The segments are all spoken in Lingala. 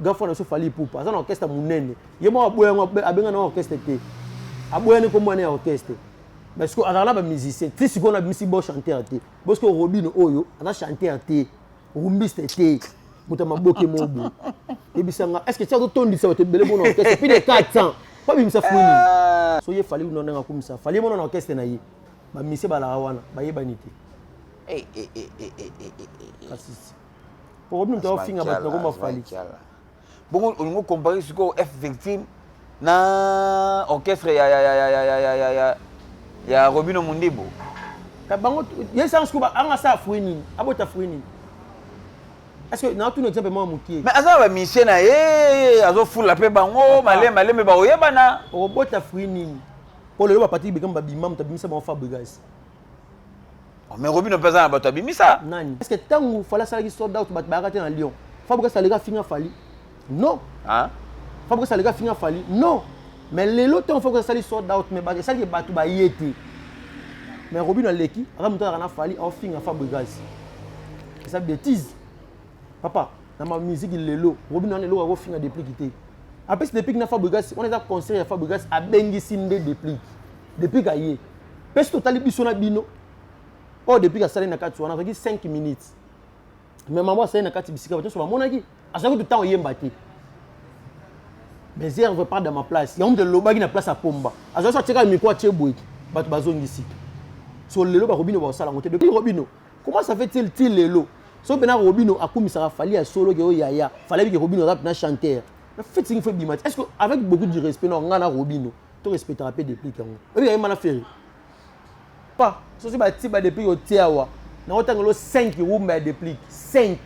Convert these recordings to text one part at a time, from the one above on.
gafo na so fali pupa ça na orchestre munene ye mo abenga na orchestre te aboyani ko mwana orchestre parce que azala ba musicien ti siko na bimisi bo chanteur te parce que Robino oyo ana chanteur te rumbiste te muta maboke mobo ebisanga est-ce que tu as tondi ça te bele bon orchestre puis de 400 pas bimisa fouini so ye fali unona nga kumisa fali mo na orchestre na ye ba musicien ba la wana ba yebani te kasisi pour Robino to finga ba ko ma fali bon on comparer ce ko F victime na orchestre ya Robino Mundibu ka bango yesa sku ba anga sa fouini abota fouini est-ce que na tout exemple moi mukie mais asa ba mission na azo full la pe bango malé ba oyebana robota fouini pour le ba parti be kamba bimam tabimisa ba Fabregas mais Robino pesa ba tabimisa nani est-ce que tangu fala sala ki sold out bat baraka na Lyon Fabregas alega finga fali non hein Fabregas alega finga fali non mais les lots ont fait que ça les sold out mais ça qui batu ba yété mais Robino leki aka muta kana fali en finga Fabregas c'est ça bêtise papa dans ma musique lelo Robino lelo a finga depuis quitté après depuis que na Fabregas on est à concert à Fabregas a bengi sinde depuis gaillé parce que total biso na bino oh depuis que ça na kati on a fait 5 minutes mais maman ça na kati bisika to so ba monaki à chaque temps yemba té mais je ne veux pas dans ma place. Il y a un de l'obagi na place à Pomba. À ce moment-là, il micro à Tchéboué. Bat bazong ici. Sur le lot, Robino va au salon. Depuis Robino, comment ça fait-il le so bena Robino a comme ça fallait à solo que yaya. Fallait que Robino rap na chanteur. Le fait c'est qu'il faut bimat. Est-ce que avec beaucoup de respect non ngana Robino, tu respecteras pas depuis quand. Et bien il m'a fait. Pas. So c'est ba ti ba depuis au tiawa. Na otangolo 5 room depuis 5.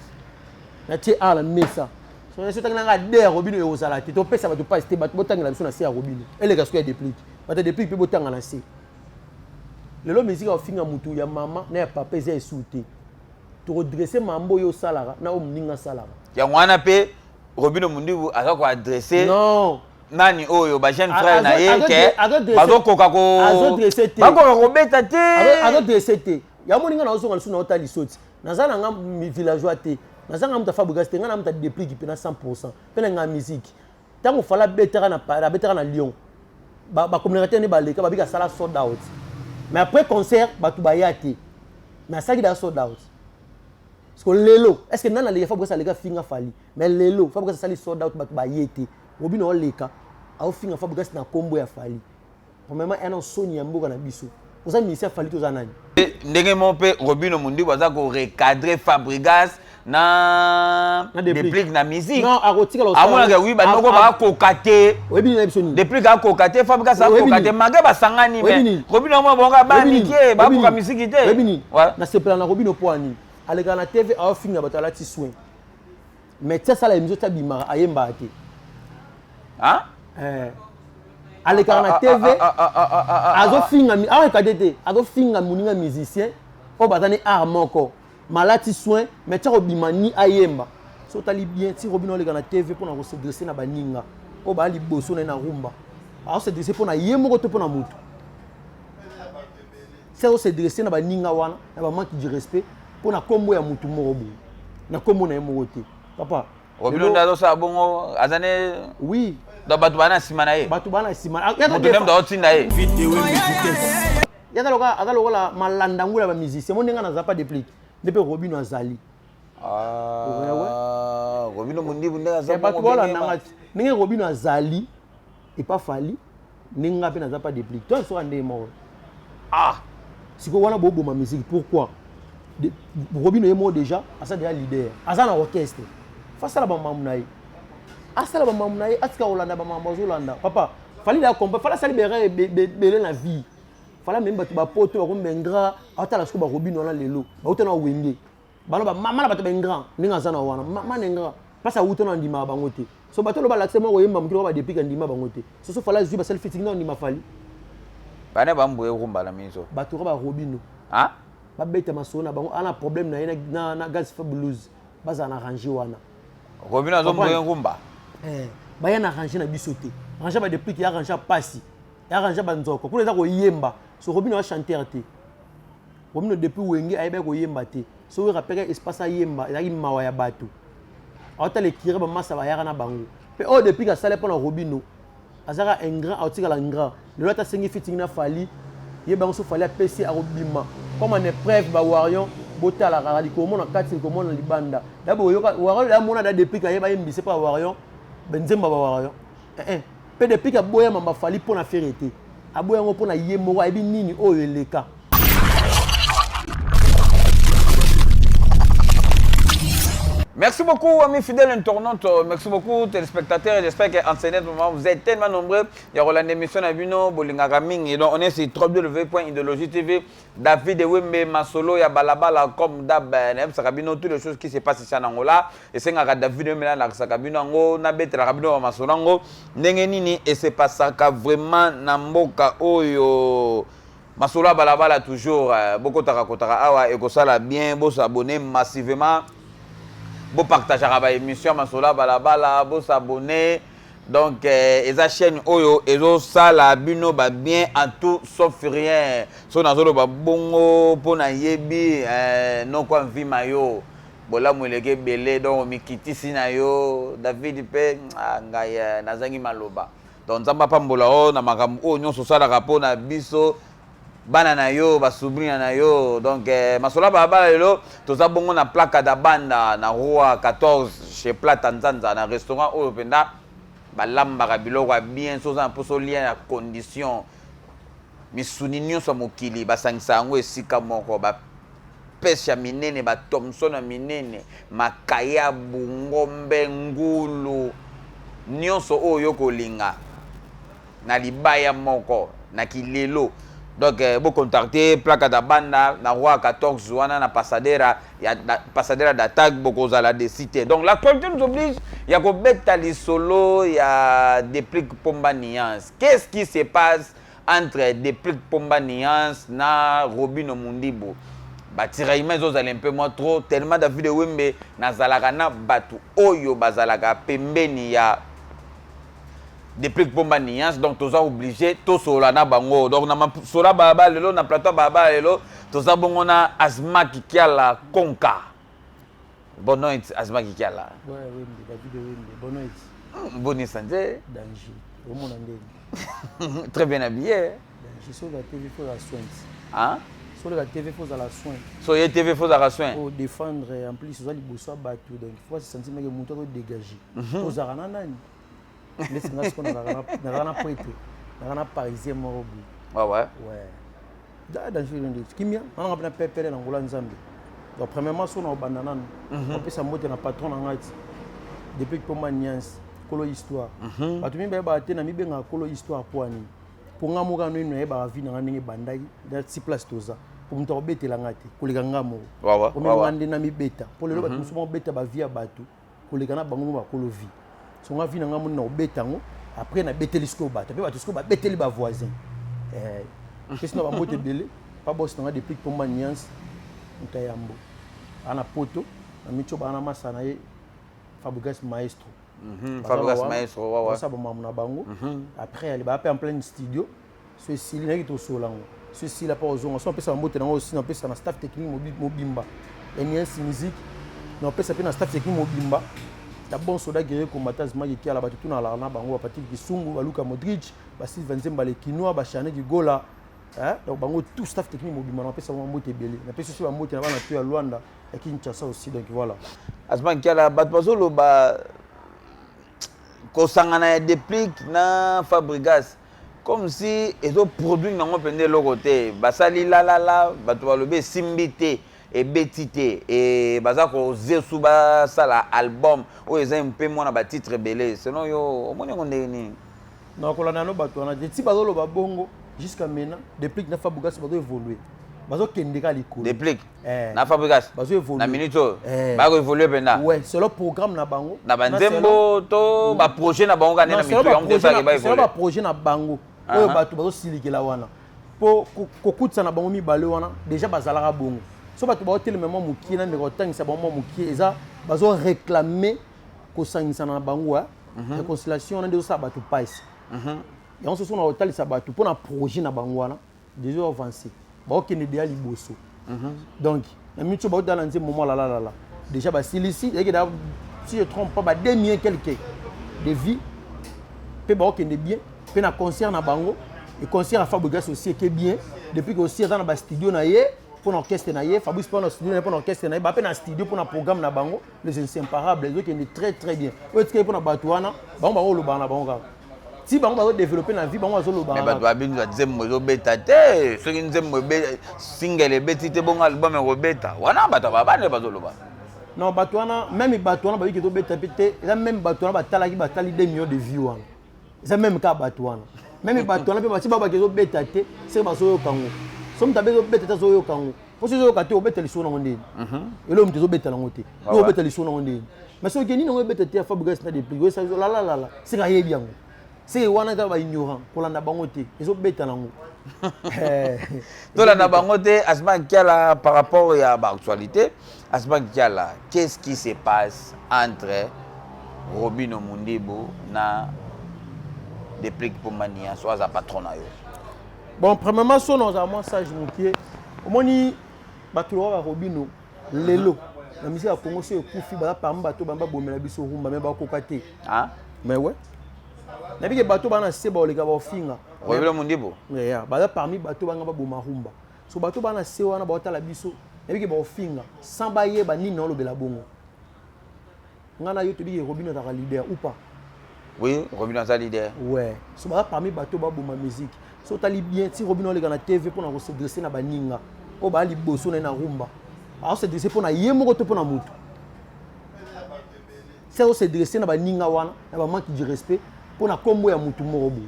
Na ti ala mesa. So tu as des Robino et aux alates. Tu peux ça va te passer. Tu vas te la mission à Robino. Et les gars qui dépliquent. Tu as dépliqué peut botter en lancer. Le lot musique au fin à mutu ya maman na papa zé souté. Tu redresser mambo yo salara na o mninga salara. Ya wana pe Robino Mundibu azako adresser. Non. Nani oyo ba jeune frère na ye ke bazo koka ko azo dresser te. Bako robeta te. Azo dresser te. Ya moninga na ozo ngalo na otali soti. Nazana nga villageois te. Nazanga muta Fabregas te nga na muta déplique pe na 100%. Pe na musique. Tango fala betera na Lyon. Ba communauté ne ba leka ba bika sala sold out. Mais après concert batu ba yate. Mais ça qui da sold out. Parce que lelo, est-ce que nana les Fabregas les gars finga fali. Mais lelo, Fabregas sali sold out batu ba yete. Robino leka. A finga Fabregas na combo ya fali. Premièrement un soni ya mboka na biso. Oza ministère fali to za nani. Ndenge mo pe Robino Mundibu azako recadrer Fabregas na déplique na musique. Non, a rotika lo. Amona ga oui ba noko ba kokate. Webi na bisoni. Déplique ga kokate Fabregas a kokate maga ba sangani mais Robino mo bonga ba niké ba ko musique te. Webi na se plan na Robino poani. Alega na TV a finga batala ti soin. Mais ça la émission tabima ayemba te. Hein? Alega na TV azo finga mi a kadete azo finga muninga musicien o batane art moko. Malati soin mais tu robima ni ayemba so tali bien ti Robino le na TV pour na se dresser na baninga o ba li boso na rumba a se dresser pour na yemo ko to pour na mutu c'est se dresser na baninga wana na ba manque de respect pour na kombo ya mutu morobo na kombo na yemo te papa Robino ndazo sa bongo azane oui da batu bana simana ye batu bana simana mutu nem da otinda ye yaka loka la malanda ngula ba musicien mo ndenga na zapa déplique depuis Robino azali. Robino Mundibu ndanga za ba kola nanga ninge Robino azali et pas fali ninga pe na za pas déplique. Toi so ande mort. Siko wana bobo ma musique pourquoi? Robino est mort déjà, asa déjà leader. Asa na orchestre. Face à la bamamnaï. Asa la bamamnaï, aska Holanda bamambo Holanda. Papa, fallait la comprendre, fallait ça libérer belé la vie. Fallait même batu ba poto ba bengra, ata la sko ba Robino na lelo. Ba utana wenge. Bano ba mama na batu bengra, ninga sana wana. Mama nengra. Pas à utana ndima bangote. So bato lo ba l'accès mo yemba mkilo ba depuis ndima bangote. So fallait juste ba self fitting na ndima fali. Bana ba mboye rumba la miso. Bato ba Robino. Hein? Ba beta masona bango ana problème na gaz fa blues. Baza na ranger wana. Robino azo mboye rumba. Ba ya na ranger na bisoté. Ranger ba depuis qu'il y a ranger passi. Ya ranger ba nzoko. Pour les ko yemba. So Robino va chanter te. Robino depuis wenge ayeba ko yemba te. So we rappelle espace yemba, ya mawa ya bato. aota le kire ba massa ba yaka na bango pe o depuis ka sale pona Robino azaka un grand autika la grand le lota sengi fitting na fali ye bango so fali a PC a Robima comme en épreuve ba warion bota la radi ko mona kati ko mona libanda d'abord yoka warion la mona da depuis ka ye ba yembise pa warion benzemba ba warion pe depuis ka boya mamba fali pona ferete aboya ngo pona ye moko ebi nini oyo eleka. Merci beaucoup, amis fidèles internautes. Merci beaucoup, téléspectateurs. J'espère qu'en ce moment, vous êtes tellement nombreux. Il y aura l'émission à Bino, Bolinga Gaming. Et donc, on est sur www.idéologie TV. David Wembe, Masolo, Yabalabala, comme Dab, Sakabino, toutes les choses qui se passent ici en Angola. Et c'est un David Wembe, Sakabino, Ango, Nabet, Rabino, Masolango, Nengenini, et c'est pas ça vraiment Namboka, Oyo. Masola Balabala, toujours, beaucoup Tarakotara, Awa, et Kosala, bien, beau s'abonner massivement. Vous partagez la émission, Masola Balabala, vous s'abonner. Donc, les chaînes Oyo, et ça, la Bino, bien en tout, sauf rien. So, na zolo, bongo, pona yebi, non, quoi, vi mayo. Bola, mouileke, belé, donc, mikiti, sinayo, David, pe, ngaya, nazangi maloba. Donc, zamba pambola, na makam, nyon, so, la rapo, na biso. Banana yo, basubrina na yo. Donc, Masola Balabala lelo, toza bongo na plaque da banda na roi 14 chez Plata Nzanza na restaurant oyo penda balamba biloko bien soza na poso lien na condition misuni nyonso mokili basangisa yango esika moko ba pesa minene ba Thomson na minene makaya bungombe ngulu nyonso oyo kolinga na libaya moko na kilelo. Donc, vous contactez plaque de banda, na roi 14 wana na passadera, il y a passadera d'attaque, beaucoup à la décité. Donc, l'actualité nous oblige, il y a des solo, il y a des pliques Pomba Niance. Qu'est-ce qui se passe entre des pliques Pomba Niance na Robino Mundibo? Batiraïma, ils ont un peu moins trop, tellement David Wembe, na zalagana batu, oyo bazalaga, pembeni ya. Depuis que Pomba Niance, donc tous sont obligés, tous sont là bango. Donc na sola baba lelo na plateau baba lelo, tous sont bongo na Asma Kikiala Konka. Bonne nuit Asma Kikiala. Ouais, oui, David Wembe. Bonne nuit. Bonne santé. Danger. Au monde en très bien habillé. Danger sur la TV faut la soin. Hein? Sur la TV faut la soin. Sur la TV faut la soin. Pour défendre en plus sur les bourgeois battu donc il faut se sentir que mon tour dégager. Aux arana nani. Mais c'est ce qu'on a prêté. On a parisien morobi. Ouais ouais. Ouais. Dans le kimia, on a appelé pépé dans Angola Nzambe. Donc premièrement sur nos bananes, on peut s'amoter na patron en Haïti. Depuis que Pomba Niance, colo histoire. Ba tumi ba ba tena mi benga colo histoire poani. Pour nga moka no ino ba vie na ndenge bandai, da si place toza. Pour mto betela ngati, koleka ngamo. Ouais ouais. Pour me ngande na mi beta. Pour le ba musumo beta ba via batu. Koleka na bango ba kolo vie. Si on a vu un bétango, après on a bété l'isco bat. Après on a bété les voisins. Qu'est-ce qu'on va monter belé? Pas boss on a des pliques Pomba Niance. On a yambo. On a poto. On a mis choba na masana ye Fabregas Maestro. Fabregas Maestro. Ouais ouais. Ça bon mamuna bango. Après elle va en plein studio. Ceci il est au solango. Ceci la pas aux on peut ça monter dans aussi on peut ça na staff technique mobimba. Et Niance musique. On peut ça na staff technique mobimba. D'abord, soldat guerrier combattant qui a la battue dans la rana, bango à partir de Sungu, Luka Modric, Basile Venzemba, les Kinois, Bachane du Gola. Donc, bango tout staff technique mobile, on appelle ça un mot belé. On appelle ça un mot qui est à Luanda et qui Kinshasa aussi. Donc voilà. Asman qui a la batbazolo, Kosangana déplique na Fabregas. Comme si ils ont produit dans le côté. Basali la, batoualobe simbité. Et betité et bazako zesuba sala album où ils ont un peu moins na titre belé sinon yo au moins on est ni non kolana no bato na ti bazolo ba bongo jusqu'à maintenant depuis que na Fabregas bazo évoluer bazo kendeka likolo depuis na Fabregas bazo évoluer na minute ba ko évoluer pena ouais c'est le programme na bango na banzembo to ba projet na bango kana minute ya on ça ba évoluer c'est le projet na bango oyo bato bazo silikela wana po kokutsa na bango mi balé wana déjà bazalaka bongo. Si vous avez le même moment qui est là, vous avez réclamé que ça la réconciliation de ça va tout passer. Et on se sent au tal ça va tout pour un projet na bangwana déjà avancé. Ba qui est idéal liboso. Donc, la mutuelle ba dans un moment là déjà ba si ici et que si je ne trompe pas, 2 millions quelques de vie. Puis il est bien. Puis un concert na bango. Et concert à Fabrigas aussi qui est bien. Depuis que aussi dans le studio pour l'orchestre Fabrice pour le studio pour l'orchestre après dans studio pour un programme na bango les inséparables les autres qui est très très bien. Autre pour na Batouana, bango lo bana bango. Si bango va développer la vie bango zo lo bana. Mais Batouana bin za mo beta te, ce qui nzemmo single beti te bon album e beta. Wana Batouana ba ne bazo lo ba. Non Batouana même Batouana ba ki to beta pété, là même Batouana ba batali 2 millions de vues. C'est même cas Batouana. Même Batouana pe ba si baba ki to beta te, c'est ba zo yo kango. Somme tabe zo beta zo yo kango. Pour zo yo kate o beta liso na ngondeni. Et l'homme te zo beta na ngote. Yo beta liso na ngondeni. Mais so ke ni na beta te Fabrigas na des prix, ça la. C'est ka yebi yango. C'est wana ta ba ignorant pour la na bango te. Zo beta na ngo. To la na bango te Asma Kiala par rapport à l'actualité, Asma Kiala, qu'est-ce qui se passe entre Robino Mundibo na Déplique pour Mania soit à patronat yo? Bon, premièrement, son nom à moi, ça, je me dis, au moins, Batouloa Robino, Lelo, la musique a commencé au coup, par bateau, bamba, bombe, la biso, rumba, même pas cocaté. Ah? Mais ouais. La vie que bateau, bana, c'est bon, les gars, au finga. Robino Mundibo? Ouais, bah, parmi bateau, banga, bomba, rumba. So, bateau, bana, c'est on a bota la biso, la vie que au finga, sans bailler, bani, non, le bela bongo. Ngana, yo te dis, Robino, t'as leader ou pas? Oui, Robino, t'as leader. Ouais. So, bah, parmi bateau, bomba, musique. So tali bien si Robino les gars na TV pour na se dresser na baninga o ba li boso na rumba a se dresser pour na yemo to pour na mutu c'est o se dresser na baninga wana na ba manque de respect pour na kombo ya mutu morobo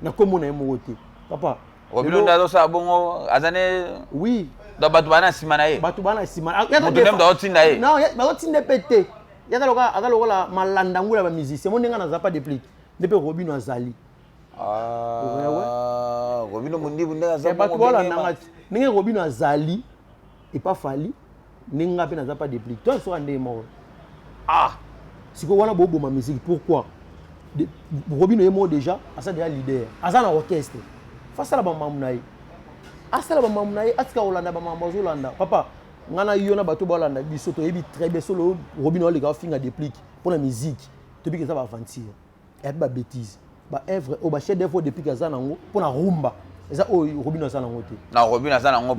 na kombo na yemo te papa Robino ndazo sa bongo azane oui da batu bana simana ye batu bana simana mutu nem da otinda ye non ba otinda pété ya kaloka la malanda ngula ba musicien mo ndenga na zapa déplique depuis Robino azali. Ah, Robino Mundibo ndanga za ba tubola nanga ninge Robino azali et pas fali ninga pe na za pas déplique toi so ande mort ah siko wana bobo ma musique pourquoi Robino est mort déjà asa déjà leader asa na orchestre face à la bamamnaï asa la bamamnaï atika olanda bamambo zolanda papa ngana yona bato bolanda biso to yebi très bien solo Robino les gars finga déplique pour la musique to bi que ça va avancer et ba bêtise ba œuvre au ba chef d'œuvre depuis kaza nango pour la rumba eza o Robino za nango te na Robino za nango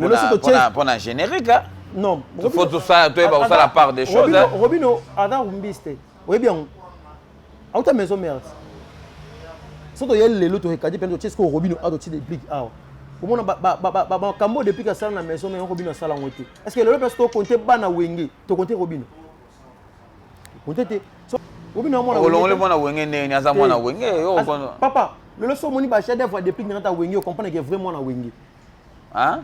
pour na générique non il faut tout ça toi ba ça la part des choses Robino ada rumbiste oui bien auta maison mère soto yel lelo to rekadi pendo chesko Robino ado ti déplique ah pour moi ba kambo depuis ka sala na maison mais Robino sala ngote est-ce que le parce que compter bana wenge to compter Robino compter Robino mona wenge le mona wenge ne aza mona wenge yo papa le so moni ba chef d'œuvre depuis na ta wenge comprendre que vraiment na wenge hein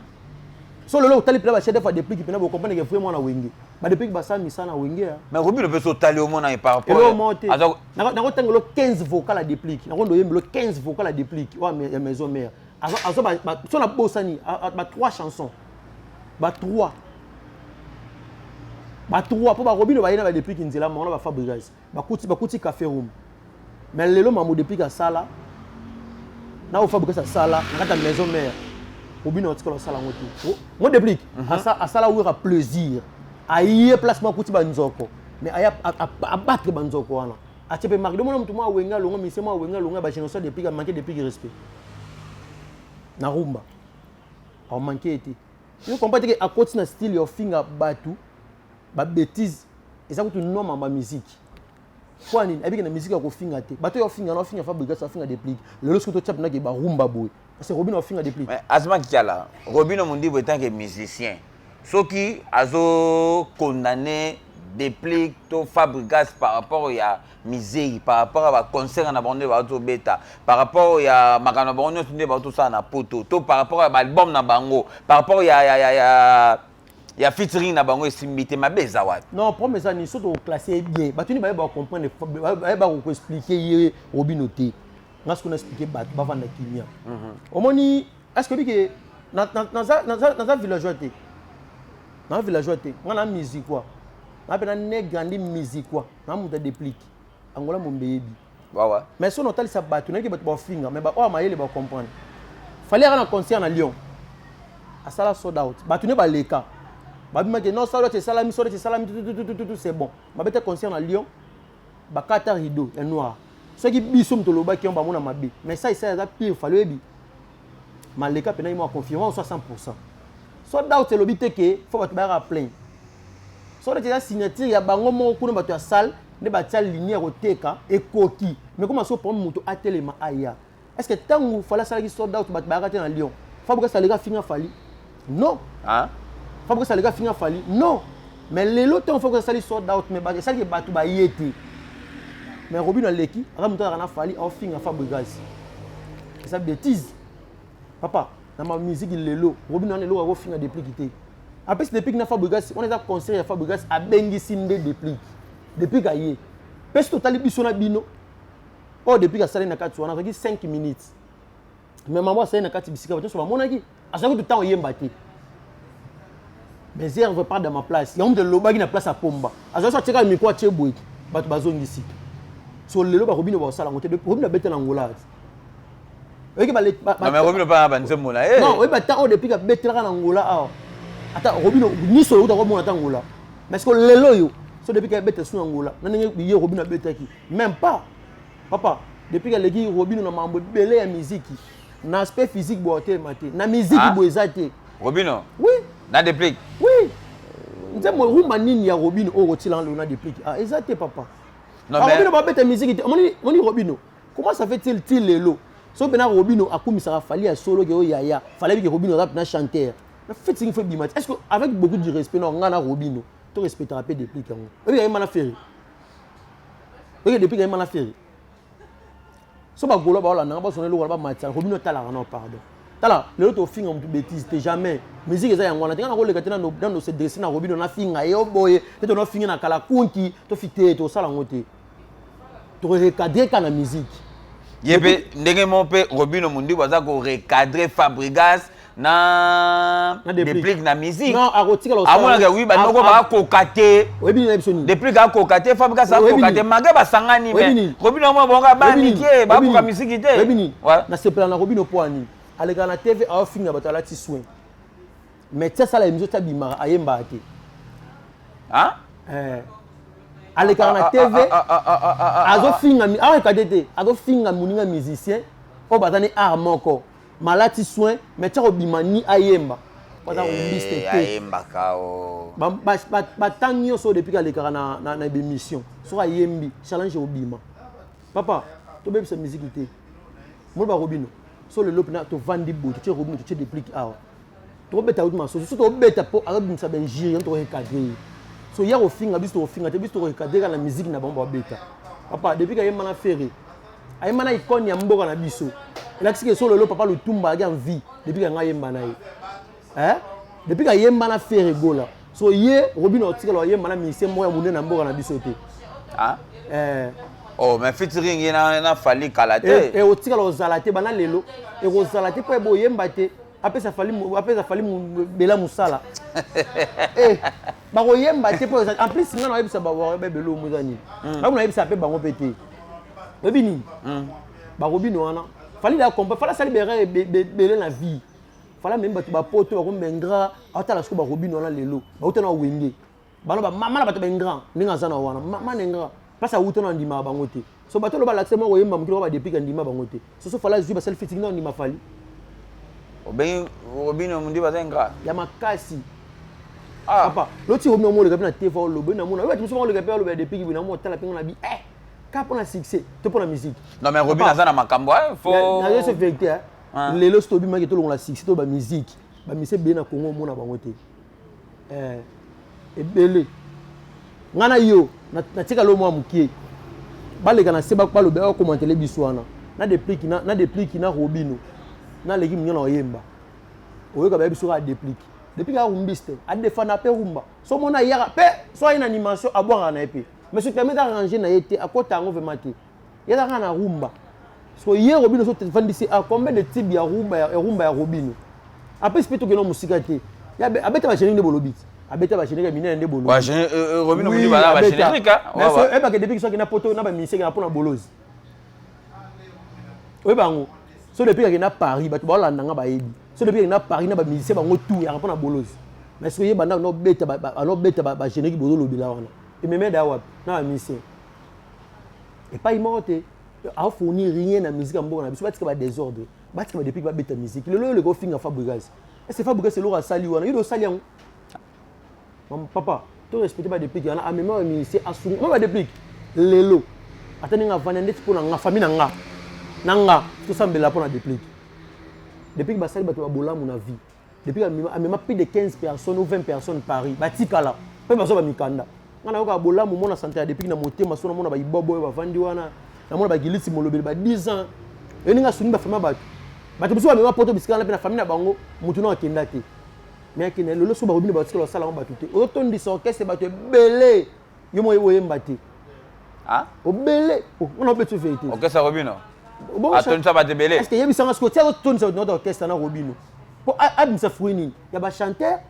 so le tali pla ba chef d'œuvre depuis que vous comprendre que vraiment na wenge ba depuis que ba sa misa na wenge mais Robino peut so tali au mona par rapport na ko tangelo 15 vocales à déplique na ko ndo yembelo 15 vocales à déplique wa maison mère azo ba so na bosani ba 3 chansons ba 3 pour ba Robino ba yena ba déplique nzela mona ba Fabrigas ba kuti café room mais lelo mamu déplique à sala na o Fabrigas à sala ngata maison mère Robino otika la sala ngoto mo déplique à sala où a plaisir aïe placement kuti ba nzoko mais aya abattre ba nzoko wana a tiepe marque de mon mutu mo wenga longa mise mo wenga longa ba génération déplique a manqué déplique respect na rumba a manqué été you comprendre que à côté na style your finger batu ba bêtise et ça coûte non ma musique quoi ni avec na musique ko finga te bato yo finga no finga Fabrigas so finga déplique le lorsque to chap na ke ba rumba boy parce que Robino finga déplique mais Asma Kiala Robino Mundibo étant que musicien ceux qui azo condamné déplique to Fabrigas par rapport à misère par rapport à concert na bande ba to beta par rapport à makana bonyo tunde ba to ça na poto to par rapport à album na bango par rapport ya featuring na bango esimbité mabeza wapi non promesse ni surtout classé bien batuni ba comprendre ba ko expliquer Robino te ngas ko expliquer ba vanda kimia omoni est-ce que bike na villageois te na villageois te ngana musique quoi na pena ne grandi musique quoi na muta déplique angola mombeyebi wawa mais son hôtel ça batuni ke ba finga mais ba o mayele ba comprendre fallait aller en concert na Lyon à sala sold out batuni ba leka babima que non ça c'est salami tout c'est bon ma bête concert à Lyon bakata rideau ya noir soki biso mtoloba ki on ba mona mabe mais ça ça pire fallait bi maleka pena mo confirmation 100%. So doubt lobi te ke faut ba ba plein. So déjà signature ya bango mo kuna ba to salle ne ba tia ligne roteka et koki mais comment so pour moto atelema aya est-ce que tangu fallait ça qui so doubt ba ba na Lyon faut que ça les gars finir fali non hein faut que ça les gars finir fali non mais les lots faut que ça les so doubt mais ba ça qui ba to ba yeti mais Robin Leki ala moto na fali au finir Fabregas ça bêtise papa dans ma musique lelo Robin lelo a finir depuis quitté après depuis na Fabregas on est à concert ya Fabregas a bengi simbe depuis gaillé parce que total biso na bino oh depuis que ça na kati on a 5 minutes mais maman ça na kati bisika bato so ba monaki à chaque tout temps yemba te mais je ne veux pas dans ma place il y a un de lobaki na place à pomba à chaque fois teka micro tie boy bato bazongi sika so lelo ba Robin ba sala ngote de Robin bete na ngola mais Robin pas banzemo là non oui bata depuis que bete na ngola ah ata Robin ni so uta ko mona tangola mais que lelo yo so depuis que bete sou ngola na nenge biye Robin bete ki même pas papa depuis que les Robin na mambo belé ya musique na aspect physique boité maté na musique boezate Robin oui na déplique oui nzemo rumba nini ya Robin o rotila le na déplique ah exacté papa non mais Robin ba bete musique moni Robin comment ça fait-il lelo so bena Robin akumisa fali ya solo ke o yaya fallait que Robin rap na chanteur na fait il faut bimat est-ce que avec beaucoup de respect non ngana Robin to respectera pas déplique yango oui il y a mana faire oui depuis qu'il y a mana faire so ba golo ba wala na ba sonelo wala ba matia Robin tala non pardon tala le autre finga on bêtise t'es jamais musique ça yango na tinga ko le katena dans nos se dresser na Robin na finga yo boye te no finga na kala kunki to fité to sala ngote to recadrer kana musique yebe ndenge mon pe Robin mundi baza ko recadrer Fabregas na déplique na musique non arotika lo amona ke oui ba noko ba kokate webi na bisoni déplique a kokate Fabregas a kokate maga ba sangani mais Robin mo bonga ba niké ba ko musique té webi na se plan na Robin po ani alega na TV a finga batala ti soin mais ça ça la émission tabima ayemba té hein alega na TV azo finga mi a kadete azo finga muninga musicien o batani art moko malati soin mais tu obima ni ayemba pas liste ayemba kao ba tanyo so depuis aleka na émission so ayembi challenge obima papa to bebe sa musique té mo ba Robin so le lopina to vandi bo tu Robin tu déplique ah to beta outma so to beta po arabi sa ben jiri to recadrer so ya ofinga biso to ofinga te biso to recadrer na musique na bomba beta papa depuis que yemana ferré ayemana icône ya mboka na biso là que sur le papa le tumba a en vie depuis qu'il a yemba na hein depuis qu'il yemba na fait rigola so ye Robin otika lo yemba na ministère mo ya munde na mboka na biso te oh mais featuring na fali kalate et otika lo zalate bana lelo et ko zalate po ebo yemba te après ça fali bela musala ba ko yemba te po en plus ngana yebisa ba wa belo muzani ba ko yebisa pe bango pété ebini ba Robin wana fallait la comprendre fallait ça libérer belé la vie fallait même battu ba poto ba ko mengra ata la sko ba Robin wana lelo ba utana wenge ba no ba mama na battu ba ngra ninga zana wana mama nengra place a utana ndima ba ngote so bato lo ba l'accès mo yemba mukilo ba depuis ndima ba ngote so fallait juste ba self fitting na ndima fali oben Robin mundi ba ngra ya makasi papa loti Robin mo le gapi na TV lo be na mo na we tu so mo le gapi lo be depuis na mo tala pingo na bi pour la succès, tu pour la musique. Non mais Robin a ça makambo faut na c'est vérité hein. Les lots stobi ma que tout la succès to ba musique. Ba musique bien na Congo mo na bango te. Et belé. Ngana yo na tika lo mo amukie. Ba le kana se ba pa lo be o commenter les biswana. Na déplique na Robino. Na legi mnyona oyemba. Oyo ka ba biso a déplique. Depuis ka rumbiste, a défendre pe rumba. So mona yara pe so une animation à boire na épée. Mais si tu permets d'arranger na été à côté en vematé il y a na rumba so hier Robin so téléphone d'ici à combien de types ya rumba ya Robin après c'est tout que non musique té ya abeta ba chéri de bolobit abeta ba chéri minene de bolobit ba chéri Robin mundi ba chéri ka mais so e ba que depuis que so na poto na ba musique na pona bolozi oui bango so depuis que na Paris ba to ba landa nga ba yebi so depuis que na Paris na ba musique ba ngo tout ya pona bolozi mais so ye banda no beta ba chéri ki bolo lobila wana et me meda wapi na mission Et pas immorté. A fournir rien dans la musique en Bourg, parce qu'il y a des désordre. Parce qu'il y a des pics de musique. Le gros film à Fabregas. Et c'est Fabregas, c'est l'or sali. Il doit salir. Papa, tu respectes pas des pics. Il y a un mémoire ministère à son. On va des pics. Lélo. Attendez, on va vendre pour la famille. Nanga. Tout ça, mais là, pour la déplique. Depuis que Bassali va bola mon avis. Depuis que même plus de 15 personnes ou 20 personnes Paris. Batikala. Pas besoin de mikanda. On a bola mon na santé depuis que na moté ma sona mon ba ibobo ba vandi wana. Na mon ba gilisi molobeli ba 10 ans. Et ninga suni ba fama ba. Ba to biso ba poto bisikala na famille na bango mutu na kenda te. Mais akene lolo so ba robine ba tikala sala ba tuté. O tondi so orchestre ba to belé. Yo mo yemba te. Ah? O belé. On a betu vérité. Orchestre Robino. Attends, ça va te belé. Est-ce que y a des gens qui ont notre orchestre dans Robino? Pour abimsa fruini, il y a des chanteurs,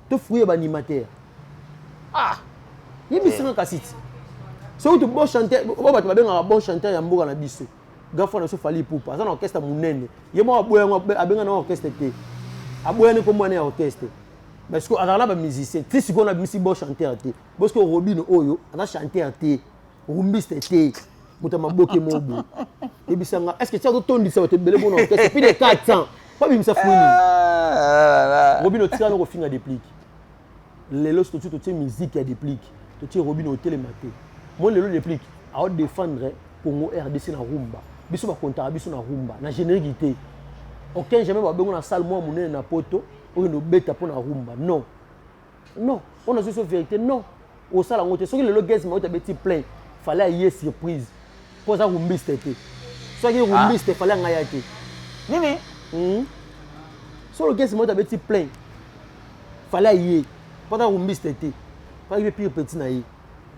tu fruits et animateurs. Ah, il y a des gens qui sont so tu bon chanteur, on va te bien un bon chanteur ya mboka na biso. Gafo na so fali poupa, ça na orchestre munene. Il y a moi abenga na orchestre te. Aboya ne comme na orchestre. Parce que alors là ba musicien, si si on a musique bon chanteur te. Parce que Robino oyo, ana chanteur te. Rumbiste te. Mutama boke mobo. Ebisanga, est-ce que tu as entendu ça te belé bon orchestre puis de 400. Pas bimsa fouini. Robino tira no finga déplique. Lelo sto tu musique ya déplique. Tu Robino hôtel maté. Moi lelo déplique. A défendre Congo RDC na rumba. Biso ba konta biso na rumba, na généralité. Aucun jamais ba bengo na salle moi monene na poto, o no beta pour na rumba. Non. Non, on a juste vérité non. Au sala ngote, soki lelo guest ma ota beti plein. Fallait y être surprise. Pour ça rumbiste était. Soit que rumbiste fallait ngaya te. Nini? Sur le guest moi ta beti plein. Fallait y. Pour ça rumbiste était. Pas y pire petit na y.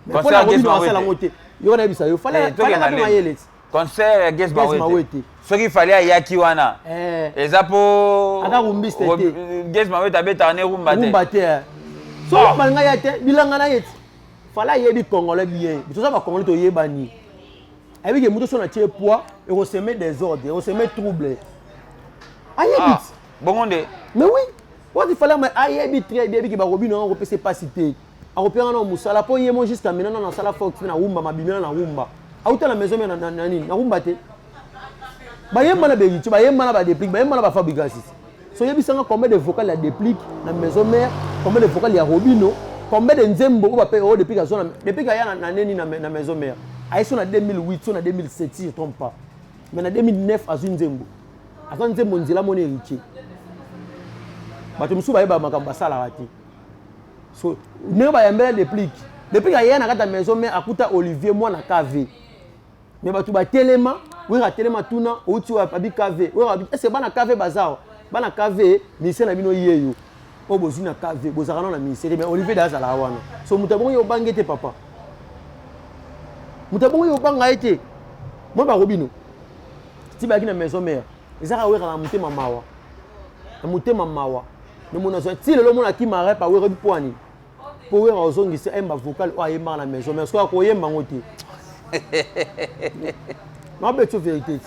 Mais pour la guest ma sala ngote. Yo na bisa yo fallait ngaya. Concert guest Mawete. Ce qu'il fallait y akiwana. Et ça pour ada rumbiste était. Guest Mawete abeta ne rumba te. Rumba te. So ngaya te bilanga na yeti. Fallait y bi congolais bien. Tout ça va congolais to yebani. Avec les motos sur le poids, et on se met des ordres, et on se met trouble. Aïe, bon, mais oui, quand il fallait aïe, très bien, que Robino, on peut se pas citer. On peut en moussa, la poignée, moi, jusqu'à maintenant, dans la salle Fox, na rumba, ma bimina, na rumba. À où la maison, na rumba, te. Bayem mana bégi, tu bayem mana ba déplique, bayem mana ba fabrication. So yebi sanga combien de vocales la déplique, na maison mère, combien de vocales ya Robino, combien de nzembo, on va payer depuis qu'à zone, depuis qu'il y a na maison mère. Aïe, son en 2008, son en 2007, si je ne me trompe pas. Mais en 2009, à Zunzembo. À Zunzembo, on dit là, mon héritier. Je me suis dit, je vais la rater. So, je vais déplique. Depuis qu'il y a une maison, mais à côté Olivier, moi, na KV. Mais tu vas tellement, oui, à tellement tout na, ou tu vas pas KV. Est-ce que na KV bazar? Na KV, ministère na bino yeyo. O bozi na KV, bozarana na ministère, mais Olivier daza la wana. So mutabongo yo bangete papa. Mutabongo yo banga été. Moi ba Robino. Si ba na maison mère, ezaka wera na mutema mawa. Na mutema mawa. Ne mona so ti lelo mona ki mare pa wera bipoani. Po wera ozongisa emba vocal o ayemba na maison mère. Soit ko yemba ngoti. Ma beto vérité.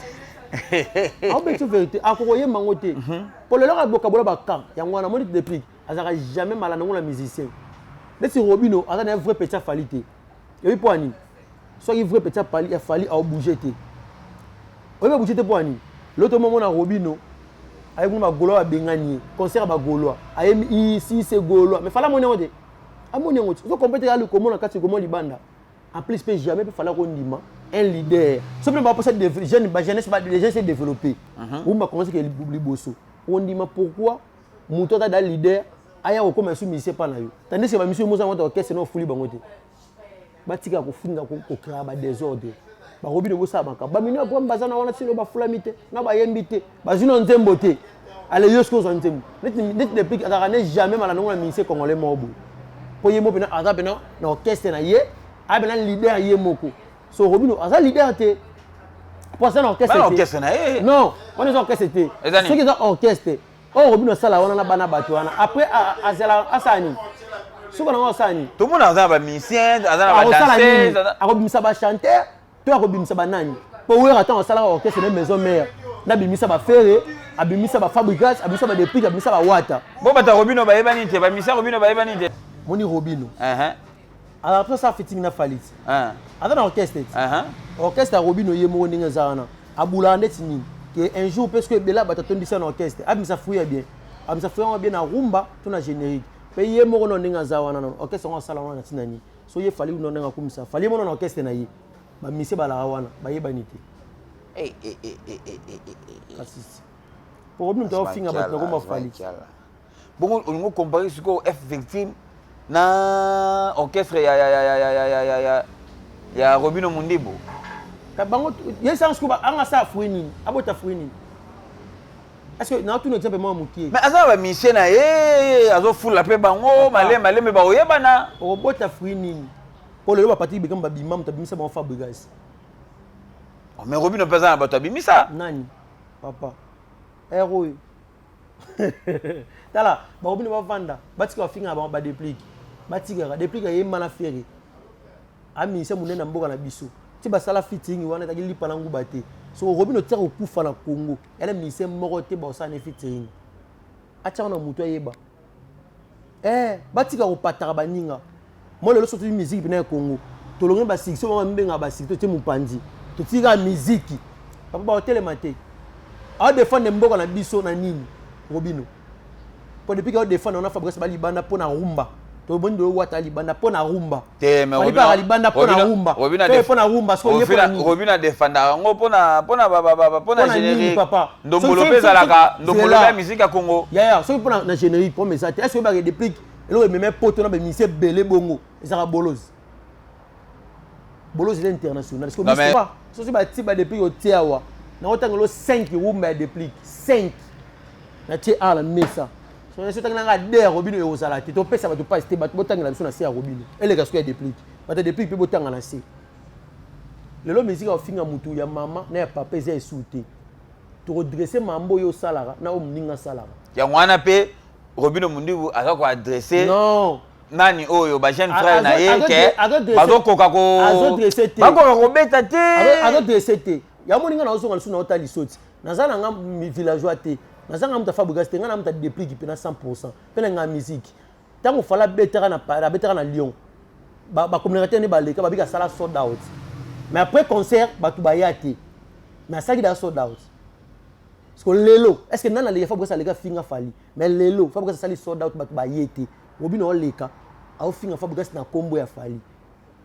Ma beto vérité. Ako yemba ngoti. Pour le leur boka bola ba kan. Ya ngwana moni depuis. Azaka jamais mal na musicien. Laisse Robino, azaka un vrai petit falité. Et bipoani. Soit il vrai petit pali, il fallait bouger. On va bouger pour ani. L'autre moment on a Robino, avec mon Gaulois à Bengani, concert à Gaulois, ici c'est Gaulois, mais fallait mon onde. À mon onde. Vous comprenez le comment on a cassé comment libanda. En plus peut jamais fallait qu'on dise un leader. Simplement pour ça des jeunes, jeunesse les gens s'est développé. On va commencer que les bosso. On dit mais pourquoi mon total d'un leader aya comme un soumis pas là. Tandis que monsieur Moussa on orchestre non fouli bangote. Batika ko funga ko créer ba désordre ba Robino bo sa banka ba mino ko mbazana wana sino ba fulamite na ba yembite ba zino nzembo te ale yosko zo nzembo net depuis ataka ne jamais mala ngona ministre congolais mobo po yemo bina aza bina na orchestre na ye a bina leader ye moko so Robino aza leader te pour ça na orchestre ba orchestre na ye non on est orchestre te ceux qui ont orchestre oh Robino sala wana na bana bato wana après azela asani. Tout le monde a un musicien, a un danseur, un chanteur, tu as un nani. Pour voir attends au salaire orchestre de maison mère. Na bimisa ba ferre, abimisa ba fabrication, abimisa ba dépique, abimisa ba wata. Bon bah ta Robino ba ebanite, ba misa Robino ba ebanite. Moni Robino. après ça fitting na falit attends orchestre orchestre Robino yemo ninga zana abula ndeti nini que un jour parce que bela batatondisa na orchestre abimisa fuya bien na rumba to na générique pe yemo no ninga zawana na orchestre on sala na tinani so ye fali no ninga kumisa fali mo na orchestre na ye ba mise bala wana ba yebanite kasisi pour Robino to finga ba to ko fali bon on comparer ce ko F victime na orchestre ya Robino Mundibo kabango yesa scuba anga sa fuini abota fuini est-ce que na tout exemple moi mukie mais asa ba mission na azo full la pe bango malé me ba oyebana robota fuini pour le ba parti be kamba bimam tabimisa ba Fabregas mais Robino pesa ba tabimisa nani papa héros tala ba Robino ba vanda batika finga ba déplique batika déplique yema na ferry ami se munena mboka na biso ti basala fitting wana ta lipa na nguba te so Robino tira okufa na Congo ele mise moko te ba osana fitting acha na mutu yeba batika opataka baninga mo lelo soto musique na Congo to longe ba six so mbenga ba six to te mupandi to tira musique papa ba hotel mate a défendre mboka na biso na nini Robino pour depuis que défendre on a Fabregas ba libanda pona rumba to bondo wata libanda pona rumba te mais Robino libanda pona rumba pona rumba so Robino défendre ngo pona générique papa ndombolo pezalaka ndombolo ya musique ya Congo so pona na générique pour message est-ce que ba déplique elo même poto na ba mise belé bongo ezaka bolos il est international parce que pas so ba ti ba déplique au tiawa na otangelo 5 rumba ya déplique 5 na ti ala mesa so est-ce que tanga der Robino e osala ti to pesa ba to pas te ba botanga la biso na si ya Robino ele ka so ya déplique ba te déplique pe botanga na si lelo musique au finga mutu ya mama na ya papa eza esouté to redresser mambo yo salara na o mninga salara ya wana pe Robino Mundibu aka ko adresser non nani oyo ba jeune frère na ye ke bazo koka ko bako ko beta te adresser te ya moninga na ozonga lisu na otali soti nazana nga villageois te nazanga muta Fabregas te nga na muta déplique pe na 100% pe na nga musique tango fala betera na Lyon ba communicateur ne ba leka ba bika sala sold out mais après concert ba tu ba yati mais ça qui da sold out parce que lelo est-ce que nana le Fabregas leka finga fali mais lelo Fabregas sali sold out ba tu ba yeti Robino leka au finga Fabregas na kombo ya fali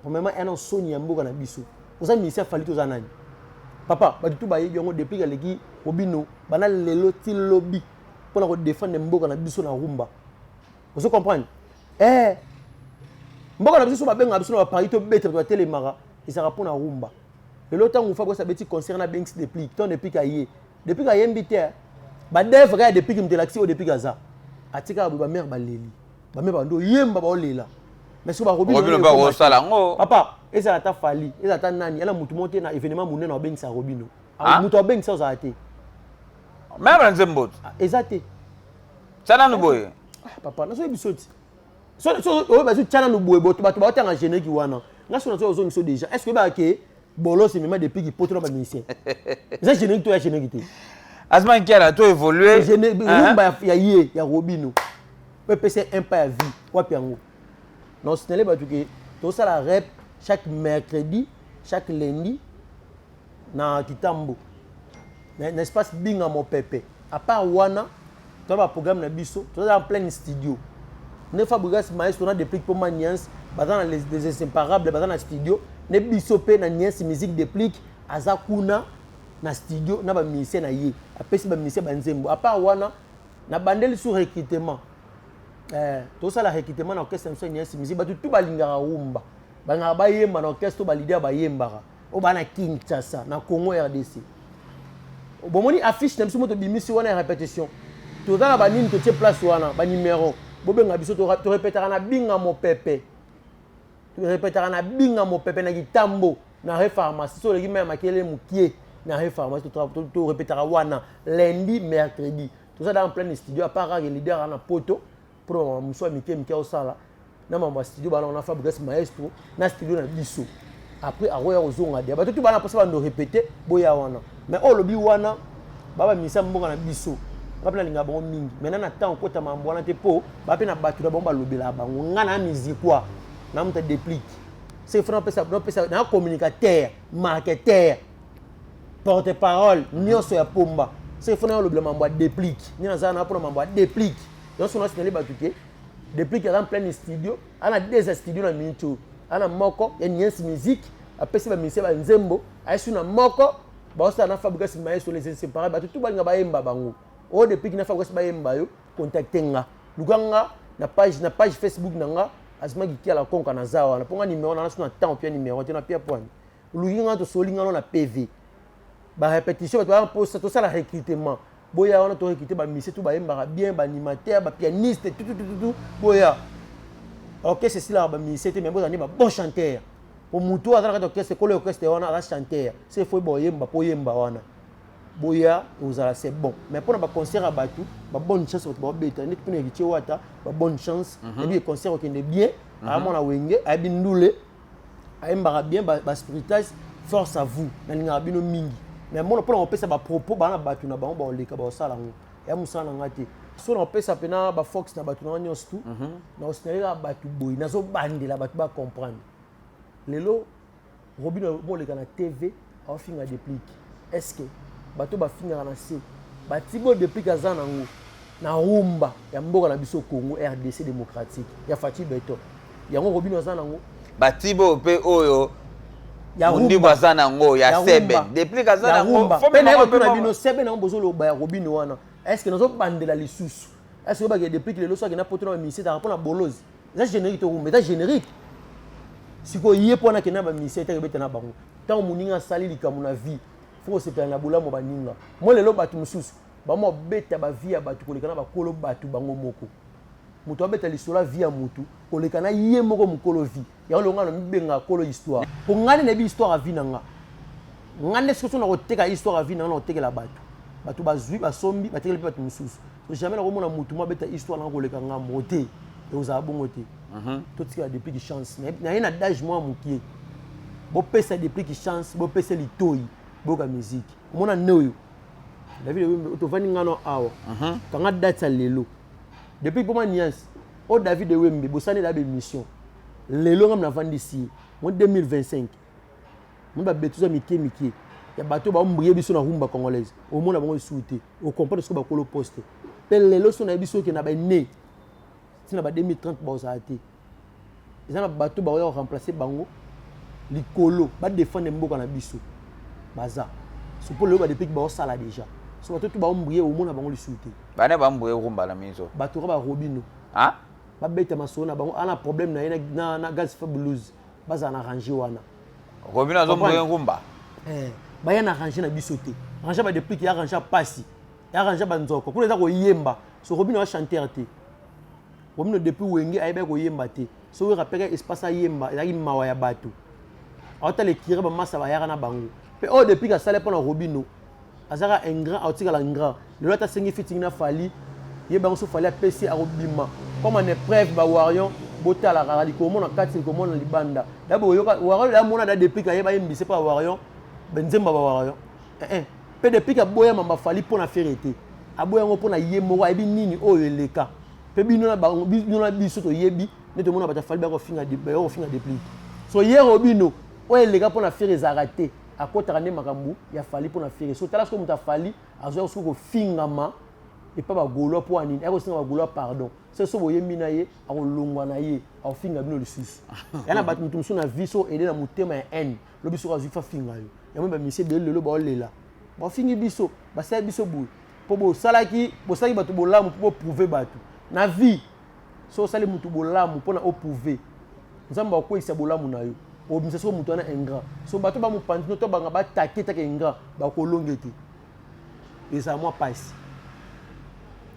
premièrement un soni ya mboka na biso oza ministère fali to za nani papa ba tu ba yongo depuis leki Robino bana lelo ti lobby pour la défendre mboka na biso na rumba vous comprenez mboka na biso ba benga biso na Paris to bete to telemara isaka pour na rumba lelo tango Fabregas abeti concert na Banks déplique ton depuis ka yembité ba def ga depuis que mtelaxi au depuis gaza atika ba mère ba leli ba mère ba ndo yemba ba olela mais so ba Robino ba o sala ngo papa eza ta fali eza ta nani ala mutu monte na événement munene na Banks Robino mutu ba Banks ça ate même nzembo exacté sana no boy papa na so ebisoti so o ba so tchana no boy boto bato ba tanga générique wana nga so na so zo déjà est-ce que ba ke bolos même depuis qui poto na ba musicien ça générique to ya générique te asman kiala to évoluer rumba ya Robino PPC empire vie wapi yango non c'est ba tuke to ça la rep chaque mercredi chaque lundi na Kitambo na espace binga mo pepe à part wana to ba programme na biso to en plein studio ne Fabregas maestro na déplique pour ma niance bazana les inséparables bazana studio ne biso pe na niance musique déplique azakuna na studio na ba musicien na ye apesi ba musicien ba nzembo à part wana na bandeli sur recrutement to ça la recrutement na orchestre na niance musique ba tout ba lingara rumba ba nga ba yemba na orchestre ba leader ba yembara o ba na Kinshasa na Congo RDC bon moni affiche na biso moto bimisi wana répétition to za na ba nini to tie place wana ba numéro bo benga biso to répétera na binga mo pepe to répétera na binga mo pepe na Kitambo na pharmacie so le gi même makele mukie na pharmacie to répétera wana lundi mercredi tout ça dans plein studio à part le leader na poto pour muso mikie au sala na mama studio ba na Fabregas maestro na studio na biso après aroya ozonga de ba tout bana posa ba ndo répéter boya wana mais o lobi wana baba misa mbonga na biso bapena linga bango mingi maintenant na temps kota mambo wana te po bapena batu na bango balobela bango nga na musique quoi na muta déplique c'est faut na communicateur marketeur porte-parole nyonso ya pomba c'est faut na le mambo déplique ni na na pour mambo déplique donc on a signalé batuke déplique en plein studio ana deux studios na minto ana moko ya Niens musique apesi ba ministère ba nzembo aisu na moko ba osa na fabriquer si maestro les inséparés ba tout balinga ba yemba bango o déplique na fabriquer ba yemba yo contacter nga luganga na page Facebook nanga azima kikia la konka na zawa na ponga numéro na suna temps puis numéro te na pia point luginga to solinga na PV ba répétition ba poste tout ça la recrutement boya on a to recruter ba ministère tout ba yemba bien ba animateur ba pianiste tout boya OK c'est cela ba ministère mais bon ba bon chanteur pour mutu azala ka orchestre ko le orchestre wana ala chanteur c'est faut boyemba po yemba wana boya uzala c'est bon mais pour na concert à batu ba bonne chance ba beta net pour ngi wata ba bonne chance et bien concert qui est bien à mon wenge a bin ndule a mbara bien ba spiritage force à vous na linga bino mingi mais mon pour on peut ça ba propos ba na batu na ba on leka ba sala ngo ya musana ngati so on peut ça pena ba fox na batu na nyos tout na osnela batu boy na zo bandela batu ba comprendre lelo Robino bon leka na TV a finga déplique est-ce que bato bafinga na se batibo depuis kazana ngo na rumba ya mboka na biso Congo RDC démocratique ya Fati Beto yango Robino azana ngo batibo pe oyo ya mundi bazana ngo ya sebe depuis kazana ngo fo me na to na bino sebe na mbozo lo ba Robino wana est-ce que nazo bandela lisusu est-ce que ba depuis que le so na poto na ministère ta rapona bolozi ça générique to rumba ça générique siko yé pona ke na ba ministère ta beta na bango tant muninga sali likamu na vie faut se plaindre na boulamo baninga moi lelo batu mususu ba mo beta ba vie ya batu kolekana ba kolo batu bango moko mutu abeta lisola vie ya mutu kolekana yé moko mukolo vie ya longa no mbenga kolo histoire ko ngani na bi histoire a vie nanga ngane soso na koteka histoire a vie nanga na kotekela batu bazui basombi batekela batu mususu jamais na komona mutu mo beta histoire na koleka nga moté et aux abongo te tout ce qui a depuis qui chance na yena d'âge moi mukie bo pesa depuis qui chance bo pesa litoi boka musique mona noyo David Wembe to vani ngano awa kanga date lelo depuis pour Niens o David Wembe bosani la mission lelo ngam na vandi si mo 2025 mo ba betuza mike ya bato ba mbriye biso na rumba congolaise au mona bango souté au comprendre ce que ba kolo poste pe lelo so na biso ke na ba né tina ba 2030 ba osate ils ont bato ba remplacer bango likolo ba défendre mboka na biso baza c'est pour le depuis que ba sala déjà so bato tout ba mbriye au mona bango lisuté bana ba mbriye rumba la miso bato ba Robino ah ba beta masona bango ana problème na gaz fabulous baza na ranger wana Robino zo mbriye rumba ba yana ranger na biso te ranger ba depuis qu'il a ranger pasi ya ranger ba nzoko pour les ko yemba so Robino va chanter te Robino depuis wenge ayebe ko yemba te so we rappelle espace a yemba ya mawa ya bato autant les tirer ba massa ba yara na bango pe o depuis ka sale pour na Robino azara un grand autika la grand le lota sengi fitting na fali ye bango so fali a PC a robima comme en épreuve ba warion bota la radi ko mona kati ko mona libanda d'abord yo warion la mona da depuis ka ye ba yembi c'est pas warion benzemba ba warion pe depuis ka boya mamba fali pour na ferete aboya ngo pour na yemo wa ebi nini o eleka pe bino na biso to yebi ne to mona ba ta fali ba ko finga déplique so ye Robino o eleka pour na faire ezarate akota ne makambu ya fali pour na faire so tala ko muta fali azo ko fingama et pas ba golo pour anine e ko singa ba golo pardon c'est so boye minaye a ko longwa na ye a finga bino lisusu yana bat mutu so na viso ede na mutema ya en lo biso ka zifa finga yo ya mo ba mise de lelo ba olela ba fingi biso ba sa biso boy po bo salaki batu bolamu po prouver batu na vie so sali mutu bolamu po na o prouver nzamba ko isa bolamu na yo o bimisa so mutu na ingrat so batu ba mu pantino to banga ba taketa ke ingrat ba ko longete eza moi passe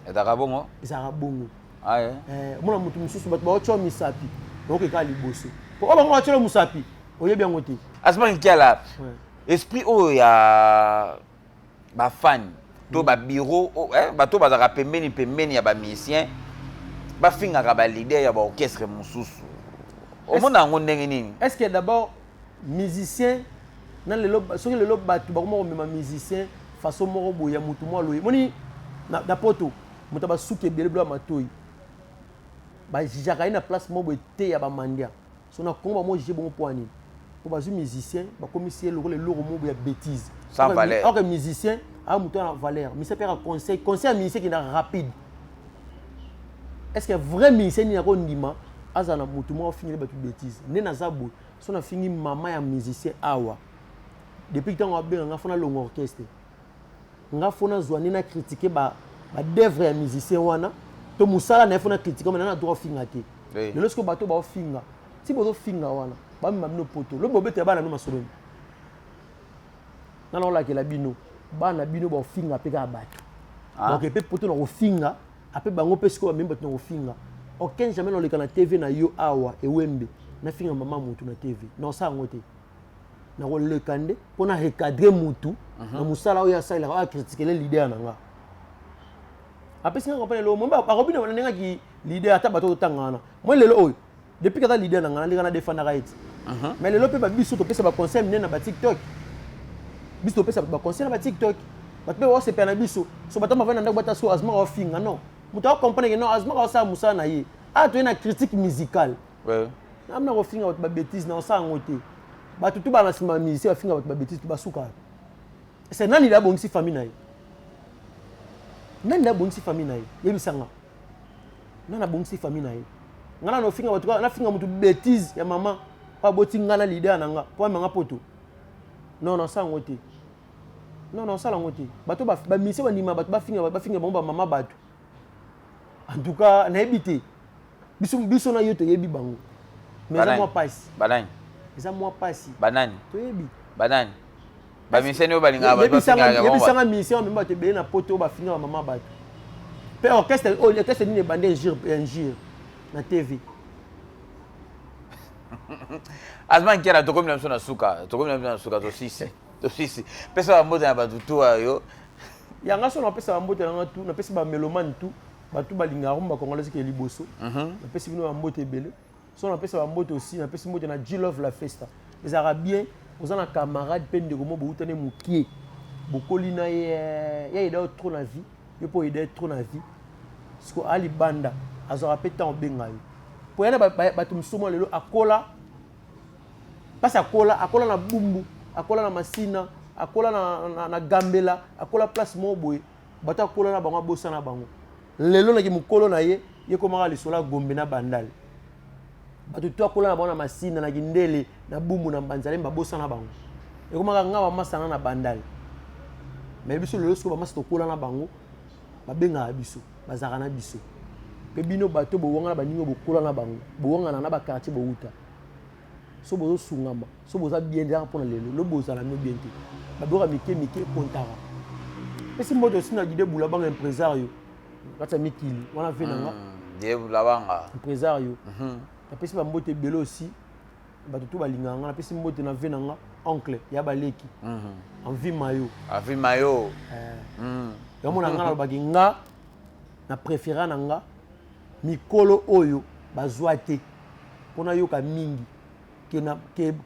eta bongo eza bongo aye mona mutu mususu batu ba ocho misapi donc ka liboso po o bango ocho musapi oyebi yango te asma kiala esprit o ya ba fan to ba bureau bato bazaka pembeni ya ba musicien ba finga ka ba leader ya ba orchestre mususu o mona ngo ndenge nini est-ce que d'abord musicien na lelo soki lelo bato ba ko mema musicien façon moko boya mutu mo loye moni na poto muta ba suke bele blo matoi ba jaka ina place mo bo te ya ba mandia So na Congo moi j'ai bon point ni. Pour bazu musicien, ba commissaire le loro mo ya bêtise. Sans valeur. Alors que musicien a muto na valeur. Mais c'est faire un conseil musicien qui est rapide. Est-ce que vrai musicien ni ko ndima azana mutu mo finir ba tu bêtise. Ne na zabo, so na fini mama ya musicien awa. Depuis que on a fait un orchestre, on a fait un critiquer d'œuvre ya musicien wana. To musala na fait critiquer mais na droit finga te. Le lorsque bato ba finga, si bozo finga wana, ba mi mabino poto. Le bobe te ba na no masoloni. Na la ke la bino, ba na bino ba finga pe ka bato. Donc pe poto na finga, après bango pe siko ba même bato na finga. Aucun jamais dans le canal TV na yo awa e wembe. Na finga mama mutu na TV. Non ça ngote. Na ko le kande pour na recadrer mutu na musala oya sala ka critiquer les leaders nanga après singa comprendre lo momba ba robina na nga ki leader ata bato tangana moi lelo oyo depuis que ta leader nanga na défendre right mais lelo pe ba biso to pesa ba conseil na ba TikTok biso to pesa ba conseil na ba TikTok ba pe wa se pe na biso so bato ma vana ndako bata so azma ka finga non mutu a comprendre que non azma ka sa musala na ye a to na critique musicale ouais amna ko finga ba bêtise na sa ngote bato tu ba na sima musicien ba finga ba bêtise tu ba suka c'est nani la bongi famille na ye nani la bongi famille na ye yebisanga nana bongi famille na ye ngana no finga bato na finga mutu bêtise ya maman pa boti ngana leader nanga po manga poto non ça ngote non ça la ngote bato ba musicien ba ndima bato ba finga ba maman bato en tout cas na ebité biso na yo to yebi bango mais ça moi passe banani ça moi passe banani to yebi banani ba miseni obalinga ba finga yebi sanga mission même ba te be na poto ba finga maman bato pe orchestre ni bande un jour na TV azman kiera to comme na suka to sisi pesa ba mbote na ba tutu ayo yanga so na pesa ba mbote na tu na pesa ba mélomane tu batu balinga rumba congolais ke liboso na pesa bino ba mbote belé so na pesa ba mbote aussi na pesa mbote na G Love la Festa les arabiens aux ana camarade pende komo boutane mukie bokoli na ya ida trop na vie yo po ida trop na vie parce que ali banda azora peta en bengayo po yana batu msomo lelo akola pasa akola na bumbu akola na masina akola na gambela akola place moboye bata akola na bango bosa na bango lelo na ki mukolo na ye komaka lisola gombe na bandal bato to akola na bango na masina na kindele na bumbu na banzale babosa na bango ekomaka nga bamasana na bandal mais biso lelo siko bamasa tokola na bango babengaka biso bazaka na biso pe bino bato bowanga na baningo bokola na bango bowanga na bakartier bouta so bozo sungama so boza bien déjà pour lelo lo bozala no bien te baboka mike kontara pesi moto sina gide bula banga impresario kata mikili wana venanga de bula banga impresario na pesi ba mbote belo aussi bato to balinganga na pesi mbote na venanga oncle ya baleki en vie mayo yamona nga na baki nga na préféré nanga mikolo oyo bazwa te pona yoka mingi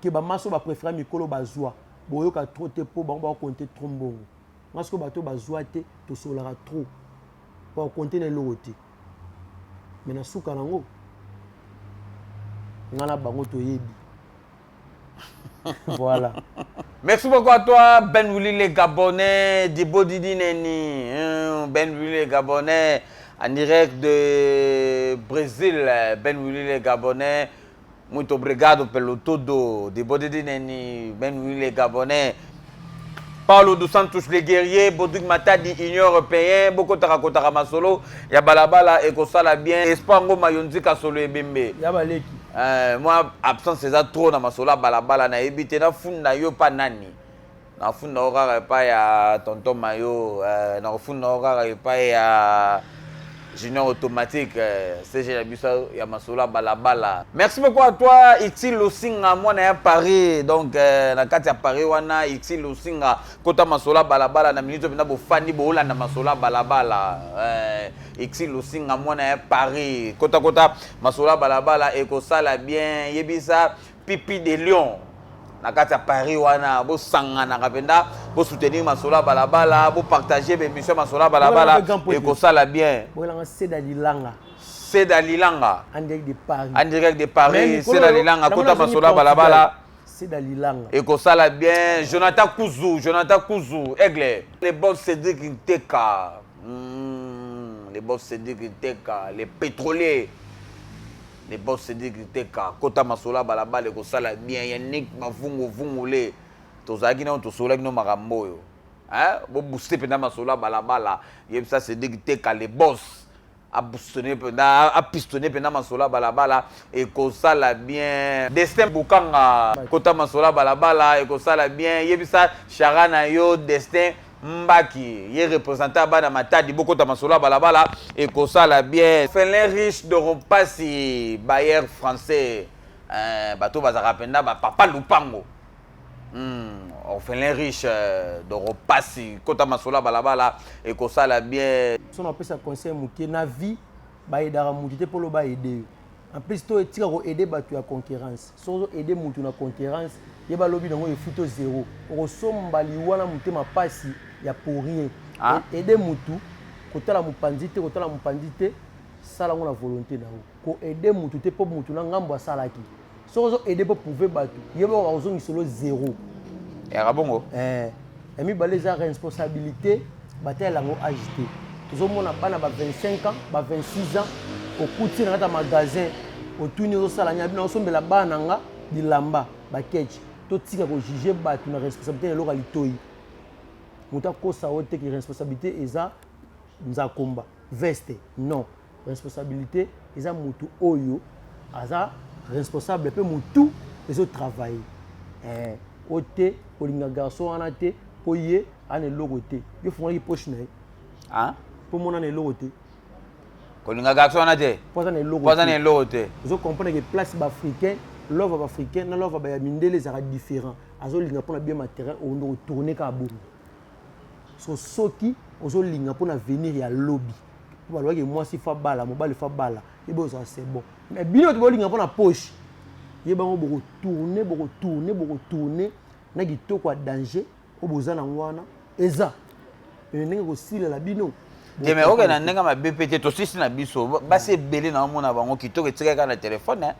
ke ba maso ba préféré mikolo bazwa boyoka trop te po bango ba compter trop mbongo parce que bato bazwa te to solara trop pour compter na lote mais na suka nango ngana bango to yebi voilà. Merci beaucoup à toi, Ben Willy les Gabonais, Dibo Didi Neni, Ben Willy les Gabonais, en direct de Brésil, Ben Willy les Gabonais, muito obrigado pelo todo, Dibo Didi Neni, Ben Willy les Gabonais, Paulo dos Santos les guerriers, Bodouik Matadi, Union Européenne, Boko Tarakotara Masolo, Yabalabala, Ekosala bien, Espango Mayonzi Kasolo Ebembe. Yabaleki. Moi, absence c'est ça trop dans ma sola balabala na ebité na funda yo pa nani na funda ora pa ya tonton mayo na funda ora pa ya junior automatique CG la bisa ya masola balabala. Merci beaucoup à toi Ixi Losinga moi na Paris donc na kati ya Paris wana Ixi Losinga kota masola balabala na minute na bo fani bo na masola balabala Ixi Losinga moi na Paris kota masola balabala ekosala bien yebisa pipi de lion na kati ya Paris wana bo sangana kapenda bo soutenir masola balabala bo partager be mission masola balabala ekosala bien bolanga seda lilanga C'est Dalilanga. En direct de Paris. En direct de Paris, c'est Dalilanga. Kota Masola Balabala. C'est Dalilanga. Et que ça la bien. Jonathan Kouzou, Aigle. Les boss Cédric Nteka. Les boss Cédric Nteka. Les pétroliers. Les boss Cédric Nteka. Kota Masola Balabala. Et que ça la bien. Yannick Mavungu. Tozaki na tosola kino makambo. Hein? Bon booster pendant Masola Balabala. Et ça Cédric Nteka. Les boss. A pistonné pendant Masola Balabala et que ça la bien Destin Bukanga Kota Masola Balabala et que ça la bien yebisa Charana yo Destin Mbaki il représenté à Bana Matadi beaucoup de Masola Balabala et que ça la bien Félin riche de Rompassi Bayer français bateau bazara penda papa Lupango Félin riche de Rompassi Kota Masola Balabala et que ça la bien si on appelle ça conseil mouké na vie ba aidera mouté pour le ba aider en plus to etira ko aider ba tu à concurrence so aider moutou na concurrence yeba lobi nango e futo zéro ko somba liwana mouté ma pasi ya pour rien aider moutou ko tala mupandite sala ngona volonté na ko aider moutou te pour moutou na ngambo asalaki so aider pour prouver batu yeba ko zongi solo zéro et rabongo mi balé za responsabilité bataille lango agité tous mona bana ba 25 ans ba 26 ans au kuti na ta magasin au tuni au salanya bino sombela bana nga bilamba ba ketch to tika ko juger ba tu na responsabilité lo kalitoyi muta ko sa wote ki responsabilité eza nzakomba veste non responsabilité eza mutu oyo aza responsable pe mutu les autres travailler ote olinga garçon anate poye ane logote yo fuma ki poche na hein pour mon ane logote kolinga garçon anate poza na logote vous comprenez que place africain l'œuvre africaine na l'œuvre ba mindele sera différent azo linga pona bien matériel on doit tourner ka boum so soki ozo linga pona venir ya lobby pour ba que moi si fa bala mobile fa bala et bon ça c'est bon mais bino to linga pona poche yeba ngo boko tourner na kitoko a danger obozana ngwana eza ndenge ko sila la bino mais oke na ndenge mabpt to sisi na biso basi belé na mona bango kitoko etikaka na téléphone hein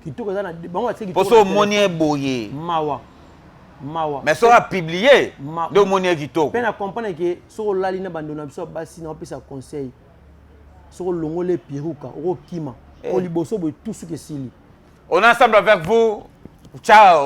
kitoko eza na bango atie kitoko poso moni boye mawa mais so a publier de moni kitoko pe na comprendre que so lali na bando na biso basi na opesa conseil so longole piruka o kima o liboso boy tout ce que sili on est ensemble avec vous ciao.